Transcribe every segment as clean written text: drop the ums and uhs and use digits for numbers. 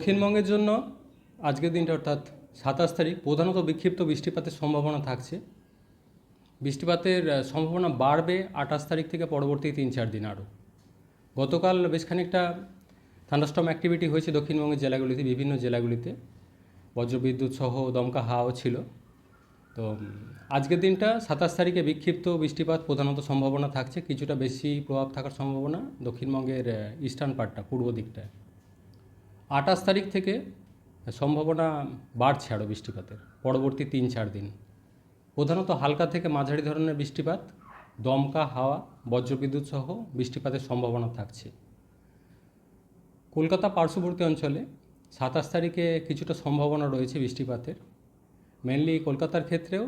দক্ষিণবঙ্গের জন্য আজকের দিনটা অর্থাৎ 27 তারিখ প্রধানত বিক্ষিপ্ত বৃষ্টিপাতের সম্ভাবনা থাকছে। বৃষ্টিপাতের সম্ভাবনা বাড়বে 28 তারিখ থেকে পরবর্তী 3-4 দিন আরও। গতকাল বেশ খানিকটা থান্ডারস্টর্ম অ্যাক্টিভিটি হয়েছে দক্ষিণবঙ্গের জেলাগুলিতে, বিভিন্ন জেলাগুলিতে বজ্রবিদ্যুৎ সহ দমকা হাওয়াও ছিল। তো আজকের দিনটা 27 তারিখে বিক্ষিপ্ত বৃষ্টিপাত প্রধানত সম্ভাবনা থাকছে, কিছুটা বেশি প্রভাব থাকার সম্ভাবনা দক্ষিণবঙ্গের ইস্টার্ন পার্টটা, পূর্ব দিকটায়। 28 তারিখ থেকে সম্ভাবনা বাড়ছে আরও বৃষ্টিপাতের পরবর্তী 3-4 দিন। প্রধানত হালকা থেকে মাঝারি ধরনের বৃষ্টিপাত, দমকা হাওয়া, বজ্রবিদ্যুৎ সহ বৃষ্টিপাতের সম্ভাবনা থাকছে। কলকাতা পার্শ্ববর্তী অঞ্চলে 27 তারিখে কিছুটা সম্ভাবনা রয়েছে বৃষ্টিপাতের। মেনলি কলকাতার ক্ষেত্রেও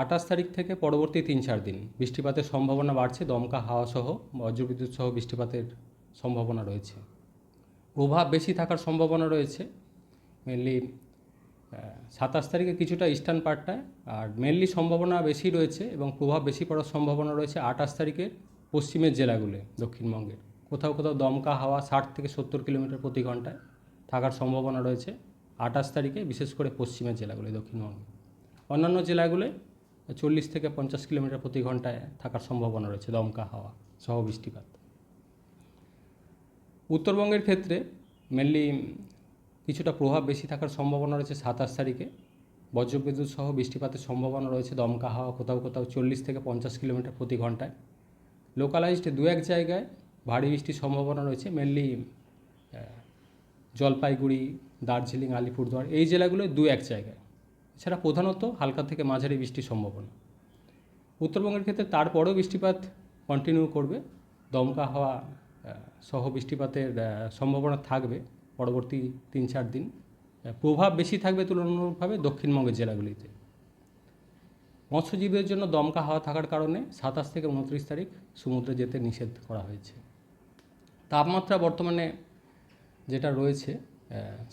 28 তারিখ থেকে পরবর্তী 3-4 দিন বৃষ্টিপাতের সম্ভাবনা বাড়ছে, দমকা হাওয়া সহ বজ্রবিদ্যুৎ সহ বৃষ্টিপাতের সম্ভাবনা রয়েছে। প্রভাব বেশি থাকার সম্ভাবনা রয়েছে মেনলি 27 তারিখে কিছুটা ইস্টার্ন পার্টটায়, আর মেনলি সম্ভাবনা বেশি রয়েছে এবং প্রভাব বেশি পড়ার সম্ভাবনা রয়েছে 28 তারিখের পশ্চিমের জেলাগুলোয় দক্ষিণবঙ্গের। কোথাও কোথাও দমকা হাওয়া 60 থেকে 70 কিলোমিটার প্রতি ঘন্টায় থাকার সম্ভাবনা রয়েছে 28 তারিখে, বিশেষ করে পশ্চিমের জেলাগুলোয় দক্ষিণবঙ্গে। অন্যান্য জেলাগুলোয় 40 থেকে 50 কিলোমিটার প্রতি ঘন্টায় থাকার সম্ভাবনা রয়েছে দমকা হাওয়া সহ বৃষ্টিপাত। উত্তরবঙ্গের ক্ষেত্রে মেনলি কিছুটা প্রভাব বেশি থাকার সম্ভাবনা রয়েছে 27 তারিখে, বজ্রবিদ্যুৎ সহ বৃষ্টিপাতের সম্ভাবনা রয়েছে, দমকা হাওয়া কোথাও কোথাও 40 থেকে 50 কিলোমিটার প্রতি ঘন্টায়। লোকালাইজড 2-1 জায়গায় ভারী বৃষ্টির সম্ভাবনা রয়েছে, মেনলি জলপাইগুড়ি, দার্জিলিং, আলিপুরদুয়ার এই জেলাগুলোয় 2-1 জায়গায়। এছাড়া প্রধানত হালকা থেকে মাঝারি বৃষ্টির সম্ভাবনা। উত্তরবঙ্গের ক্ষেত্রে তারপরেও বৃষ্টিপাত কন্টিনিউ করবে, দমকা হাওয়া সহ বৃষ্টিপাতের সম্ভাবনা থাকবে পরবর্তী 3-4 দিন। প্রভাব বেশি থাকবে তুলনামূলকভাবে দক্ষিণবঙ্গের জেলাগুলিতে। মৎস্যজীবীদের জন্য দমকা হাওয়া থাকার কারণে 27 থেকে 29 তারিখ সমুদ্রে যেতে নিষেধ করা হয়েছে। তাপমাত্রা বর্তমানে যেটা রয়েছে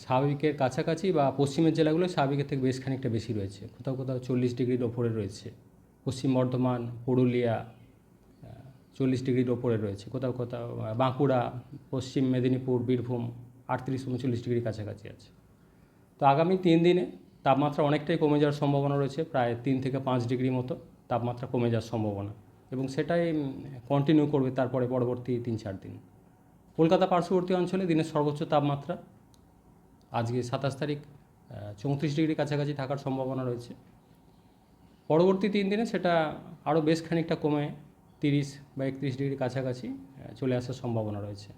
স্বাভাবিকের কাছাকাছি বা পশ্চিমের জেলাগুলো স্বাভাবিকের থেকে বেশ খানিকটা বেশি রয়েছে, কোথাও কোথাও 40 ডিগ্রির ওপরে রয়েছে। পশ্চিম বর্ধমান, পুরুলিয়া 40 ডিগ্রির ওপরে রয়েছে, কোথাও কোথাও বাঁকুড়া, পশ্চিম মেদিনীপুর, বীরভূম 38-39 ডিগ্রির কাছাকাছি আছে। তো আগামী 3 দিনে তাপমাত্রা অনেকটাই কমে যাওয়ার সম্ভাবনা রয়েছে, প্রায় 3 থেকে 5 ডিগ্রি মতো তাপমাত্রা কমে যাওয়ার সম্ভাবনা, এবং সেটাই কন্টিনিউ করবে তারপরে পরবর্তী 3-4 দিন। কলকাতা পার্শ্ববর্তী অঞ্চলে দিনের সর্বোচ্চ তাপমাত্রা আজকে 27 তারিখ 34 ডিগ্রি কাছাকাছি থাকার সম্ভাবনা রয়েছে। পরবর্তী 3 দিনে সেটা আরও বেশ খানিকটা কমে 30 বা 31 ডিগ্রি কাছাকাছি চলে আসার সম্ভাবনা রয়েছে।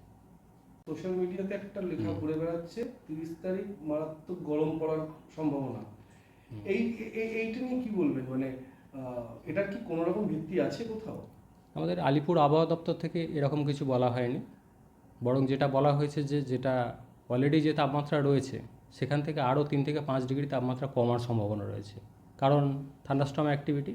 সোশ্যাল মিডিয়াতে একটা লেখা ঘুরে বেড়াচ্ছে 30 তারিখ মারাত্মক গরম পড়ার সম্ভাবনা। এইটা নিয়ে কি বলবেন? মানে এটার কি কোনো রকম ভিত্তি আছে কোথাও? আমাদের আলিপুর আবহাওয়া দপ্তর থেকে এরকম কিছু বলা হয়নি, বরং যেটা বলা হয়েছে যেটা অলরেডি যে তাপমাত্রা রয়েছে সেখান থেকে আরও 3 থেকে 5 ডিগ্রি তাপমাত্রা কমার সম্ভাবনা রয়েছে, কারণ থান্ডারস্টর্ম অ্যাক্টিভিটি,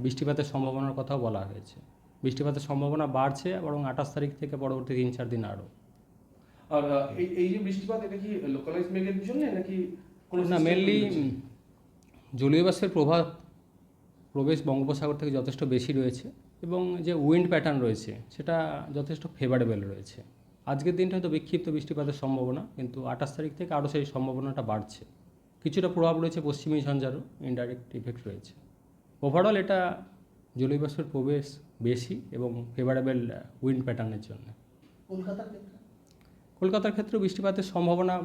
বৃষ্টিপাতের সম্ভাবনার কথাও বলা হয়েছে। বৃষ্টিপাতের সম্ভাবনা বাড়ছে এবং 28 তারিখ থেকে পরবর্তী 3-4 দিন আরও। আর এই যে বৃষ্টিপাত, এটা কি লোকালাইজ মেঘের জন্য নাকি কোনো না, মেনলি জলীয় বাষ্পের প্রবেশ বঙ্গোপসাগর থেকে যথেষ্ট বেশি রয়েছে এবং যে উইন্ড প্যাটার্ন রয়েছে সেটা যথেষ্ট ফেভারেবল রয়েছে। আজকের দিনটা হয়তো বিক্ষিপ্ত বৃষ্টিপাতের সম্ভাবনা, কিন্তু 28 তারিখ থেকে আরও সেই সম্ভাবনাটা বাড়ছে। কিছুটা প্রভাব রয়েছে পশ্চিমী ঝঞ্ঝারও, ইনডাইরেক্ট ইফেক্ট রয়েছে। ওভারঅল এটা জলীয় বাষ্পের প্রবেশ বেশি এবং ফেভারেবল উইন্ড প্যাটার্নের জন্য। কলকাতার ক্ষেত্রেও বৃষ্টিপাতের সম্ভাবনা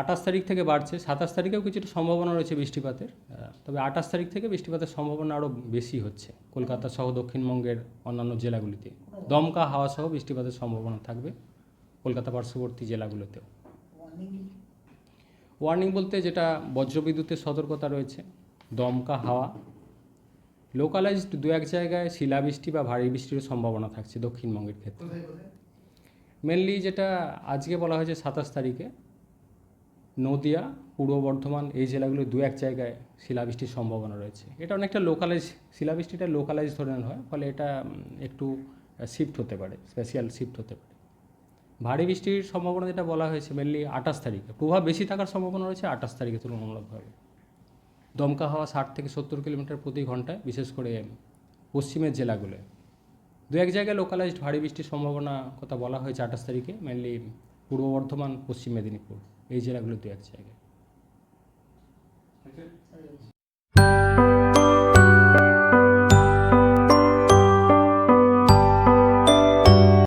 28 তারিখ থেকে বাড়ছে, 27 তারিখেও কিছুটা সম্ভাবনা রয়েছে বৃষ্টিপাতের, তবে 28 তারিখ থেকে বৃষ্টিপাতের সম্ভাবনা আরও বেশি হচ্ছে কলকাতা সহ দক্ষিণবঙ্গের অন্যান্য জেলাগুলিতে। দমকা হাওয়া সহ বৃষ্টিপাতের সম্ভাবনা থাকবে কলকাতা পার্শ্ববর্তী জেলাগুলোতেও। ওয়ার্নিং বলতে যেটা বজ্রবিদ্যুতের সতর্কতা রয়েছে, দমকা হাওয়া, লোকালাইজড 2-1 জায়গায় শিলাবৃষ্টি বা ভারী বৃষ্টির সম্ভাবনা থাকছে দক্ষিণবঙ্গের ক্ষেত্রে। মেনলি যেটা আজকে বলা হয়েছে 27 তারিখে নদিয়া, পূর্ব বর্ধমান এই জেলাগুলো 2-1 জায়গায় শিলাবৃষ্টির সম্ভাবনা রয়েছে। এটা অনেকটা লোকালাইজ, শিলাবৃষ্টিটা লোকালাইজ ধরনের হয়, ফলে এটা একটু শিফট হতে পারে, স্পেশাল শিফট হতে পারে। ভারী বৃষ্টির সম্ভাবনা যেটা বলা হয়েছে মেনলি 28 তারিখে, প্রভাব বেশি থাকার সম্ভাবনা রয়েছে 28 তারিখে তুলনামূলকভাবে। দমকা হাওয়া 60 থেকে 70 কিলোমিটার প্রতি ঘন্টায়, বিশেষ করে পশ্চিমের জেলাগুলোয়। 2-1 জায়গায় লোকালাইজড ভারী বৃষ্টির সম্ভাবনা কথা বলা হয়েছে 28 তারিখে, মেনলি পূর্ব বর্ধমান, পশ্চিম মেদিনীপুর। এই জেলাগুলো দু এক জায়গায়। আচ্ছা